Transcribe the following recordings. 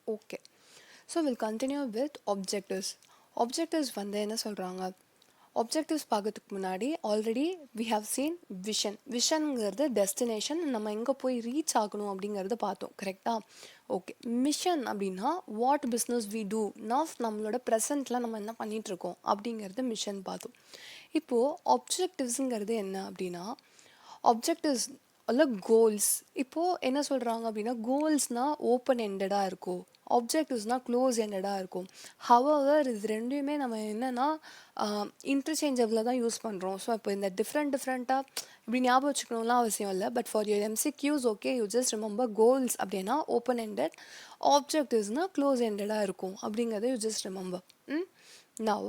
Okay. So will continue with objectives. Objectives வந்து என்ன சொல்கிறாங்க, ஆப்ஜெக்டிவ்ஸ் பார்க்கறதுக்கு முன்னாடி already we have seen vision. விஷன்ங்கிறது டெஸ்டினேஷன், நம்ம எங்கே போய் ரீச் ஆகணும் அப்படிங்கிறத பார்த்தோம், கரெக்டாக? ஓகே. மிஷன் அப்படின்னா வாட் பிஸ்னஸ் வி டூ நம்மளோட ப்ரெசண்ட்டில் நம்ம என்ன பண்ணிகிட்ருக்கோம் அப்படிங்கிறது மிஷன் பார்த்தோம். இப்போது ஆப்ஜெக்டிவ்ஸுங்கிறது என்ன அப்படின்னா, ஆப்ஜெக்டிவ்ஸ் அல்ல கோல்ஸ். இப்போது என்ன சொல்கிறாங்க அப்படின்னா, கோல்ஸ்னால் ஓப்பன் எண்டடாக இருக்கும், ஆப்ஜெக்டிவ்ஸ்னால் க்ளோஸ் எண்டடாக இருக்கும். ஹவவர் இது ரெண்டுமே நம்ம என்னென்னா இன்டர்சேஞ்சபிளாக தான் யூஸ் பண்ணுறோம். ஸோ இப்போ இந்த டிஃப்ரெண்ட்டாக இப்படி ஞாபகம் வச்சுக்கணும்லாம் அவசியம் இல்லை. But for your MCQs okay, you just remember goals அப்படின்னா ஓப்பன் எண்டட், ஆப்ஜெக்டிவ்ஸ்னால் க்ளோஸ் எண்டடாக இருக்கும் அப்படிங்கிறத you just remember. Now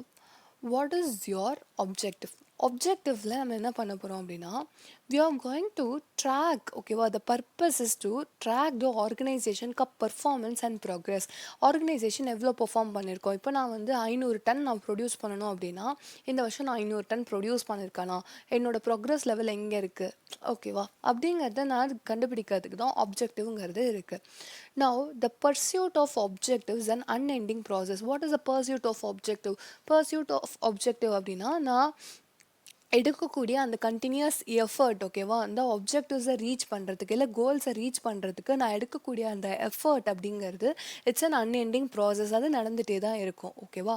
what is your objective? ஆப்ஜெக்டிவில் நம்ம என்ன பண்ண போகிறோம் அப்படின்னா, we are going to track, ஓகேவா? the purpose is to track the organization performance and progress. Organisation எவ்வளோ பெர்ஃபார்ம் பண்ணியிருக்கோம். இப்போ நான் வந்து 500 டன் நான் ப்ரொடியூஸ் பண்ணணும் அப்படின்னா, இந்த வருஷம் நான் 500 டன் ப்ரொடியூஸ் பண்ணியிருக்கேனா, என்னோட ப்ரோக்ரஸ் லெவல் எங்கே இருக்குது, ஓகேவா? அப்படிங்கிறத நான் கண்டுபிடிக்கிறதுக்கு தான் ஆப்ஜெக்டிவ்ங்கிறது இருக்குது. Now the pursuit of objective is an unending process. What is the pursuit of objective? Pursuit of objective அப்படின்னா, நான் எடுக்கக்கூடிய அந்த கண்டினியூஸ் எஃபர்ட், ஓகேவா? அந்த ஆப்ஜெக்டிவ்ஸை ரீச் பண்ணுறதுக்கு இல்லை கோல்ஸை ரீச் பண்ணுறதுக்கு நான் எடுக்கக்கூடிய அந்த எஃபர்ட் அப்படிங்கிறது இட்ஸ் அன் அன்எண்டிங் ப்ராசஸ். அது நடந்துகிட்டே தான் இருக்கும், ஓகேவா?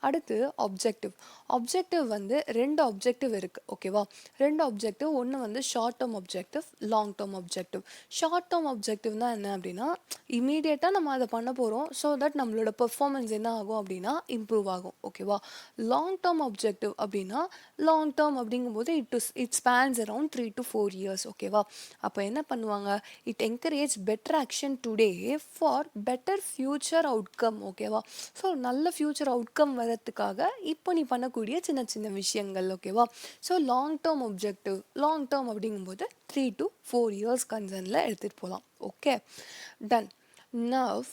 அடுத்து ஆப்ஜெக்டிவ். ஆப்ஜெக்டிவ் வந்து 2 ஆப்ஜெக்டிவ் இருக்குது, ஓகேவா? 2 ஆப்ஜெக்டிவ். ஒன்று வந்து short term objective, long term objective. Short term ஆப்ஜெக்டிவ்னா என்ன அப்படின்னா, இமீடியட்டாக நம்ம அதை பண்ண போகிறோம், ஸோ தட் நம்மளோட பெர்ஃபார்மன்ஸ் என்ன ஆகும் அப்படின்னா இம்ப்ரூவ் ஆகும், ஓகேவா? லாங் டேர்ம் ஆப்ஜெக்டிவ் அப்படின்னா, லாங் டேர்ம் அப்படிங்கும்போது it spans around 3 to 4 years, ஓகேவா? அப்போ என்ன பண்ணுவாங்க, it encourage better action today for better future outcome, ஓகேவா? ஸோ நல்ல ஃபியூச்சர் அவுட்கம் வரத்துக்காக இப்போ நீ பண்ணக்கூடிய சின்ன சின்ன விஷயங்கள், ஓகேவா? ஸோ லாங் டேர்ம் அப்படிங்கும்போது 3 to 4 years கன்சர்னில் எடுத்துகிட்டு போகலாம். Okay, done. Now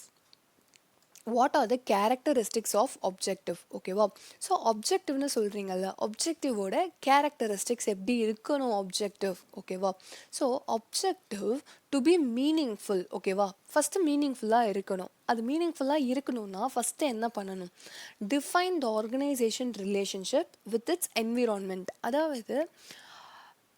what are the characteristics of objective, ஓகேவா? ஸோ ஆப்ஜெக்டிவ்னு சொல்கிறீங்கல்ல, ஆப்ஜெக்டிவோட கேரக்டரிஸ்டிக்ஸ் எப்படி இருக்கணும் ஆப்ஜெக்டிவ், ஓகேவா? So objective to be meaningful, ஓகேவா? ஃபஸ்ட்டு மீனிங்ஃபுல்லாக இருக்கணும். அது மீனிங்ஃபுல்லாக இருக்கணும்னா ஃபஸ்ட்டு என்ன பண்ணணும், define the organisation relationship with its environment. அதாவது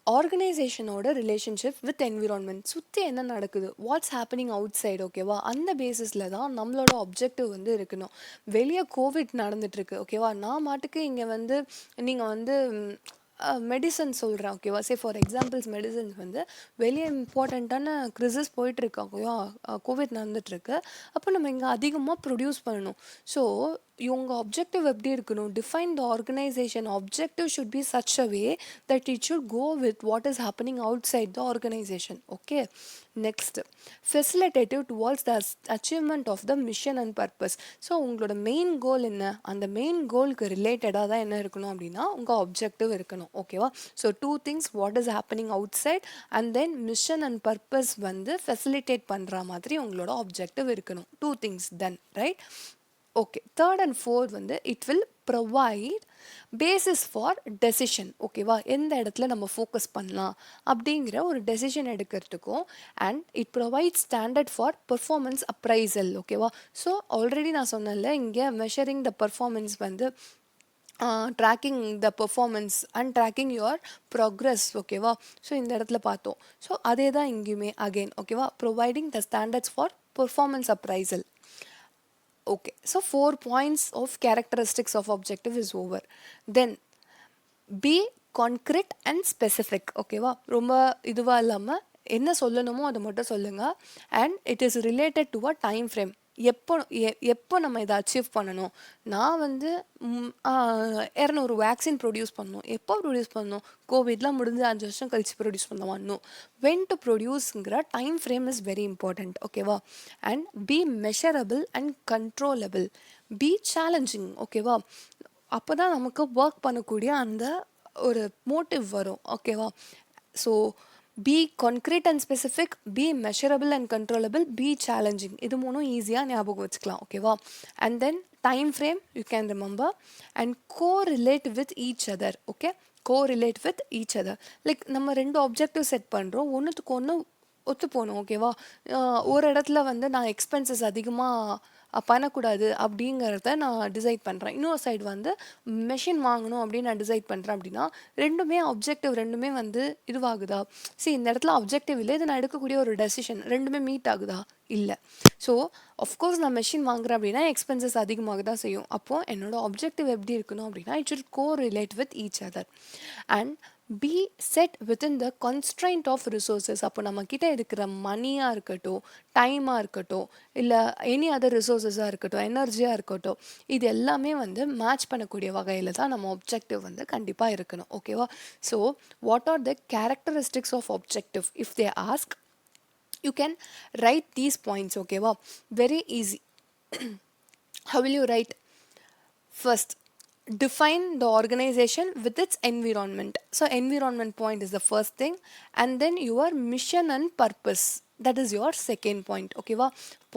ஆர்கனைசேஷனோட ரிலேஷன்ஷிப் வித் என்விரான்மெண்ட், சுற்றி என்ன நடக்குது, வாட்ஸ் ஹேப்பனிங் அவுட் சைடு, ஓகேவா? அந்த பேசிஸில் தான் நம்மளோட ஆப்ஜெக்டிவ் வந்து இருக்கணும். வெளியே கோவிட் நடந்துட்டுருக்கு, ஓகேவா? நான் மாட்டுக்கு இங்கே வந்து நீங்கள் வந்து மெடிசன் சொல்கிறேன், ஓகேவா? சே ஃபார் எக்ஸாம்பிள்ஸ் மெடிசன்ஸ் வந்து வெளியே இம்பார்ட்டண்ட்டான க்ரிசஸ் போயிட்டுருக்கு, ஓகேவா? கோவிட் நடந்துட்டுருக்கு. அப்போ நம்ம இங்கே அதிகமாக ப்ரொடியூஸ் பண்ணணும். ஸோ இவங்க ஆப்ஜெக்டிவ் எப்படி இருக்கணும், define the organisation objective should be such a way that it should go with what is happening outside the organisation. Okay, next facilitative towards the achievement of the mission and purpose. So உங்களோட main goal என்ன, அந்த main கோலுக்கு ரிலேட்டடாக தான் என்ன இருக்கணும் அப்படின்னா உங்கள் objective இருக்கணும், ஓகேவா? So 2 things, what is happening outside and then mission and purpose வந்து ஃபெசிலிட்டேட் பண்ணுற மாதிரி உங்களோட ஆப்ஜெக்டிவ் இருக்கணும். 2 things then, right? Okay, third and fourth வந்து it will provide basis for decision, ஓகேவா? எந்த இடத்துல நம்ம ஃபோக்கஸ் பண்ணலாம் அப்படிங்கிற ஒரு டெசிஷன் எடுக்கிறதுக்கும். And it provide standard for performance appraisal, ஓகேவா? ஸோ ஆல்ரெடி நான் சொன்னேன்ல, இங்கே மெஷரிங் த பெர்ஃபார்மன்ஸ் வந்து tracking the performance and tracking your progress, ஓகேவா? ஸோ இந்த இடத்துல பார்த்தோம். ஸோ அதே தான் இங்கேயுமே அகெயின், ஓகேவா? Providing the standards for performance appraisal. Okay, so 4 points of characteristics of objective is over. Then be concrete and specific, ஓகேவா? ரொம்ப இதுவாக இல்லாமல் என்ன சொல்லணுமோ அதை மட்டும் சொல்லுங்கள். And it is related to a time frame. எப்போ நம்ம இதை அச்சீவ் பண்ணணும், நான் வந்து 200 வேக்சின் ப்ரொடியூஸ் பண்ணணும், எப்போ ப்ரொடியூஸ் பண்ணணும், கோவிட்லாம் முடிஞ்சு 5 வருஷம் கழிச்சு ப்ரொடியூஸ் பண்ணுவான்னு, வென் டு ப்ரொடியூஸுங்கிற time frame is very important, ஓகேவா? And be measurable and controllable, be challenging, ஓகேவா? அப்போ தான் நமக்கு ஒர்க் பண்ணக்கூடிய அந்த ஒரு மோட்டிவ் வரும், ஓகேவா? So be concrete and specific, be measurable and controllable, be challenging. இது மூணும் ஈஸியாக ஞாபகம் வச்சுக்கலாம், ஓகேவா? And then time frame you can remember. And correlate with each other, okay? Correlate with each other. Like நம்ம 2 ஆப்ஜெக்டிவ் செட் பண்ணுறோம், ஒன்றுத்துக்கு ஒன்று ஒத்து போகணும் ஓகேவா. ஒரு இடத்துல வந்து நான் எக்ஸ்பென்சஸ் அதிகமாக பண்ணக்கூடாது அப்படிங்கிறத நான் டிசைட் பண்ணுறேன். இன்னொரு சைடு வந்து மெஷின் வாங்கணும் அப்படின்னு நான் டிசைட் பண்ணுறேன் அப்படின்னா ரெண்டுமே அப்ஜெக்டிவ் ரெண்டுமே வந்து இதுவாகுதா. இந்த இடத்துல அப்ஜெக்டிவ் இல்லை, இது நான் எடுக்கக்கூடிய ஒரு டெசிஷன் ரெண்டுமே மீட் ஆகுதா இல்லை. ஸோ அஃப்கோர்ஸ் நான் மெஷின் வாங்குறேன் அப்படின்னா எக்ஸ்பென்சஸ் அதிகமாக தான் செய்யும். அப்போது என்னோட அப்ஜெக்டிவ் எப்படி இருக்கணும் அப்படின்னா it should correlate with each other and be set within the constraint of resources. அப்போ நம்மக்கிட்ட இருக்கிற மணியாக இருக்கட்டும், டைமாக இருக்கட்டும், இல்லை எனி அதர் ரிசோர்ஸஸாக இருக்கட்டும், எனர்ஜியாக இருக்கட்டும், இது எல்லாமே வந்து மேட்ச் பண்ணக்கூடிய வகையில் தான் நம்ம ஆப்ஜெக்டிவ் வந்து கண்டிப்பாக இருக்கணும் ஓகேவா. So what are the characteristics of objective if they ask, you can write these points ஓகேவா. very easy. How will you write? First, define the organization with its environment. So environment point is the first thing, and then your mission and purpose, that is your second point okay.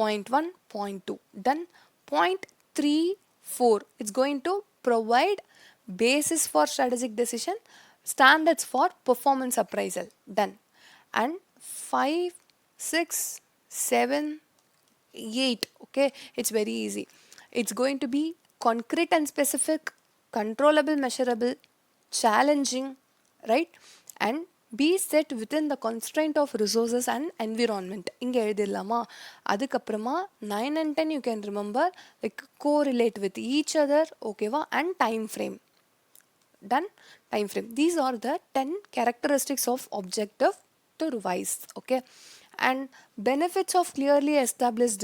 Point 1, point 2 done. Point 3, 4, it's going to provide basis for strategic decision, standards for performance appraisal done. And 5, 6, 7, 8 okay, it's very easy. It's going to be concrete and specific, controllable, measurable, challenging, right? And be set within the constraint of resources and environment. இங்கே எழுதிடலாமா. அதுக்கப்புறமா 9 and 10 you can remember, like correlate with each other ஓகேவா. and time frame done. Time frame, these are the 10 characteristics of objective to revise okay. And benefits of clearly established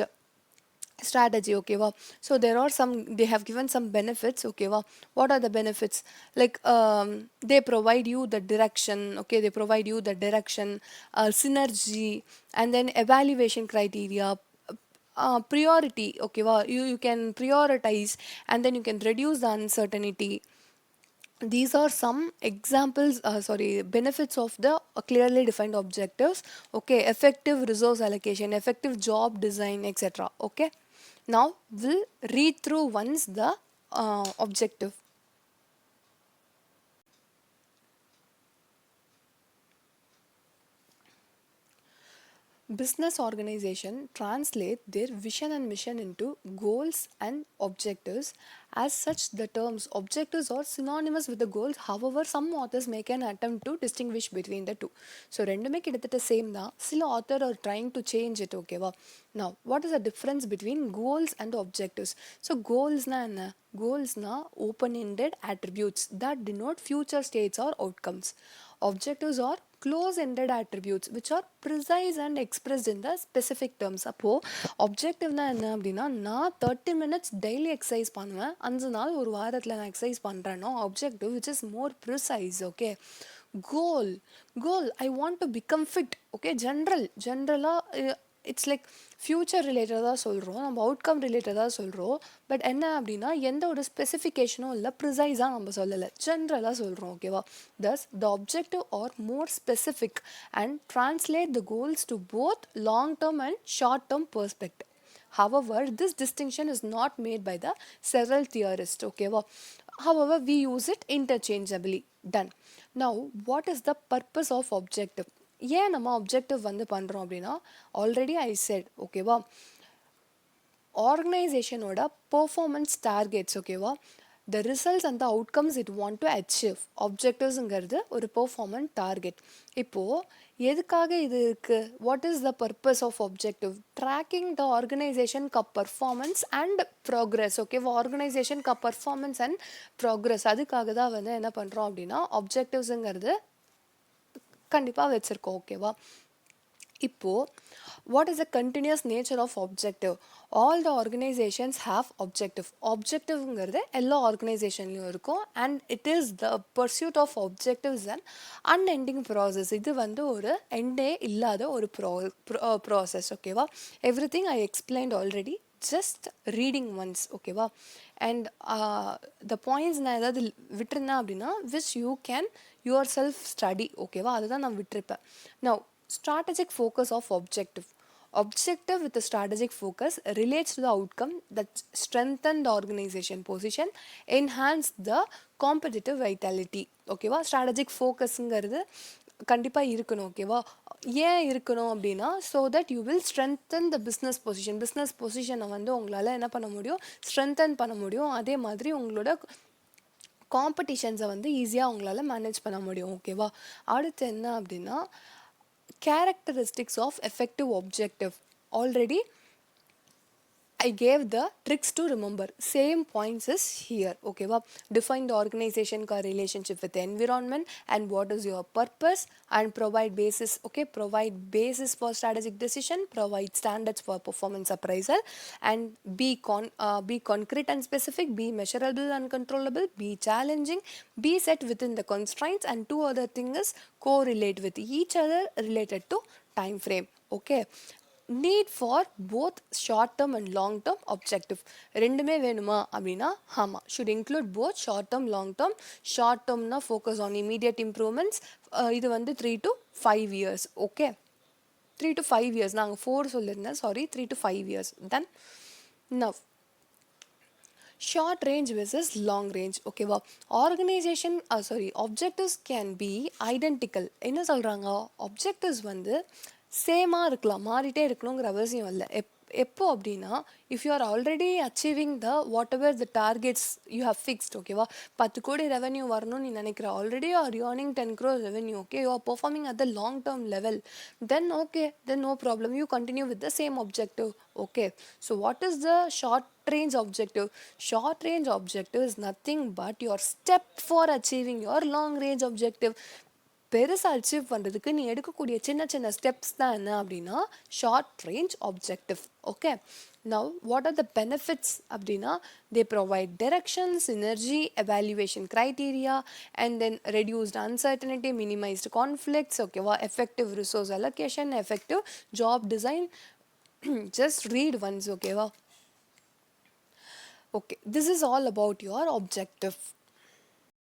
strategy okay wow. So there are some, they have given some benefits okay wow. What are the benefits? Like they provide you the direction okay, they provide you the direction, synergy, and then evaluation criteria, priority okay wow. You can prioritize, and then you can reduce the uncertainty. These are some examples benefits of the clearly defined objectives okay. Effective resource allocation, effective job design, etc okay. Now we'll read through once the objective. Business organization translate their vision and mission into goals and objectives. As such, the terms objectives are synonymous with the goals. However, some authors make an attempt to distinguish between the two. So ரெண்டுமே கிட்டத்தட்ட same தான். சில author are trying to change it ஓகேவா. Now what is the difference between goals and objectives? So goalsனா என்ன? Goalsனா open-ended attributes that denote future states or outcomes. Objectives are close-ended attributes which are precise and expressed in the specific terms. அப்போது objectiveனா என்ன அப்படின்னா, நான் 30 minutes daily exercise பண்ணுவேன், 5 நாள் ஒரு வாரத்தில் நான் exercise பண்ணுறேனோ objective which is more precise okay. Goal I want to become fit okay. generally it's like future ரிலேட்டடாக சொல்கிறோம், நம்ம அவுட்கம் ரிலேட்டடாக சொல்கிறோம். பட் என்ன அப்படின்னா எந்த ஒரு ஸ்பெசிஃபிகேஷனும் இல்லை, ப்ரிசைஸாக நம்ம சொல்லலை, ஜென்ரலாக சொல்கிறோம் ஓகேவா. Thus the objective are more specific and translate the goals to both long term and short term perspective. However, this distinction is not made by the several theorists okay. However, we use it interchangeably. Done. Now what is the purpose of objective? ஏன் நம்ம objective வந்து பண்ணுறோம் அப்படின்னா, already I set ஓகேவா, ஆர்கனைசேஷனோட performance targets ஓகேவா, the results and the outcomes it want to achieve. ஆப்ஜெக்டிவ்ஸுங்கிறது ஒரு performance target. இப்போது எதுக்காக இது இருக்குது? What is the purpose of objective? Tracking the organisation performance and progress ஓகேவா. ஆர்கனைசேஷன் பர்ஃபார்மன்ஸ் அண்ட் ப்ராக்ரெஸ், அதுக்காக தான் வந்து என்ன பண்ணுறோம் அப்படின்னா ஆப்ஜெக்டிவ்ஸுங்கிறது கண்டிப்பாக வச்சுருக்கோம் ஓகேவா. இப்போது what is the continuous nature of objective? All the organisations have objective. ஆப்ஜெக்டிவ்ங்கிறது எல்லா ஆர்கனைசேஷன்லையும் இருக்கும். And it is the pursuit of objectives and unending process. இது வந்து ஒரு எண்டே இல்லாத ஒரு ப்ராசஸ் ஓகேவா. Everything I explained already, just reading once ஓகேவா. அண்ட் த பாயிண்ட்ஸ் நான் ஏதாவது விட்டுருந்தேன் அப்படின்னா which you can yourself study ஓகேவா, அதுதான் நான் விட்டுருப்பேன். Now strategic focus of objective with a strategic focus relates to the outcome that strengthen the organization position, enhance the competitive vitality ஓகேவா. strategic focusங்கிறது கண்டிப்பாக இருக்கணும். ஓகேவா? ஏன் இருக்கணும் அப்படின்னா, so that you will strengthen the business பொசிஷனை வந்து உங்களால் என்ன பண்ண முடியும், ஸ்ட்ரென்தன் பண்ண முடியும். அதே மாதிரி உங்களோட காம்படிஷன்ஸை வந்து ஈஸியாக உங்களால் மேனேஜ் பண்ண முடியும். ஓகேவா? அடுத்து என்ன அப்படின்னா, characteristics of effective objective. Already I gave the tricks to remember. Same points is here. Okay, wow. Define the organization ka relationship with the environment and what is your purpose, and provide basis. Okay, provide basis for strategic decision. Provide standards for performance appraisal, and be concrete and specific. Be measurable and controllable. Be challenging. Be set within the constraints. And two other things is correlate with each other related to time frame. Okay. Need for both short term and long term objective. ரெண்டுமே வேணுமா அப்படின்னா ஆமாம், should include both short term long term. Short டேர்ம்னா focus on immediate improvements. இது வந்து 3 to 5 years. Okay, 3 to 5 years. நாங்கள் 4 சொல்லியிருந்தேன், sorry, 3 to 5 years. Then now short range versus long range. ஓகேவா? Organisation objectives can be identical. என்ன சொல்கிறாங்க, objectives வந்து சேமாக இருக்கலாம், மாறிட்டே இருக்கணுங்கிற அவசியம் இல்லை. எப்போ அப்படின்னா, if you are already achieving the whatever the targets you have fixed. ஓகேவா? 10 கோடி ரெவன்யூ வரணும்னு நீ நினைக்கிற, already are earning 10 crore revenue. Okay, you are performing at the long term level. Then no problem, you continue with the same objective. Okay, so what is the short range objective? Short range objective is nothing but your step for achieving your long range objective. பெருசாக achieve பண்ணுறதுக்கு நீ எடுக்கக்கூடிய சின்ன சின்ன steps தான் என்ன அப்படின்னா short range objective. Okay, now what are the benefits அப்படின்னா, they provide direction, synergy, evaluation criteria, and then reduced uncertainty, minimised conflicts. ஓகேவா? Effective resource allocation, effective job design. Just read once. ஓகேவா? Okay, this is all about your objective.